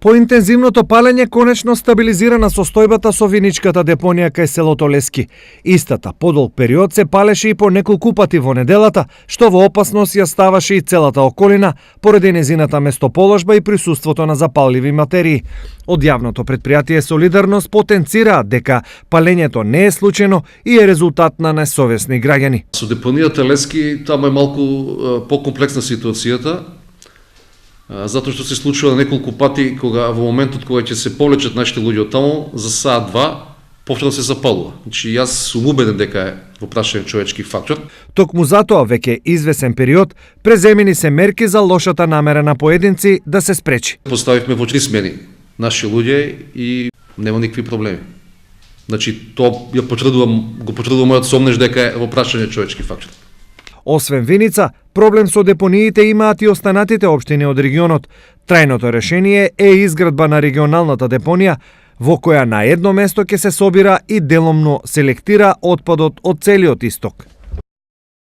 Поинтензивното палење конечно стабилизира на состојбата со виничката депонија кај селото Лески. Истата подолг период се палеше и по неколку пати во неделата, што во опасност ја ставаше и целата околина поради незината местоположба и присуството на запалливи материи. Од јавното предпријатие Солидарност потенцираат дека палењето не е случајно и е резултат на несовесни граѓани. Со депонијата Лески таму е малку покомплексна ситуацијата, затоа што се случува неколку пати кога во моментот кога ќе се повлечат нашите луѓе од таму, за саат-два повторно се запалува. Значи јас сум убеден дека е во прашање човечки фактор. Токму затоа веќе извесен период преземени се мерки за лошата намера на поединци да се спречи. Поставивме во 3 смени наши луѓе и нема никакви проблеми. Значи тоа го потврдува мојот сомнеж дека е во прашање човечки фактор. Освен Виница, проблем со депониите имаат и останатите општини од регионот. Трајното решение е изградба на регионалната депонија, во која на едно место ќе се собира и деломно селектира отпадот од целиот исток.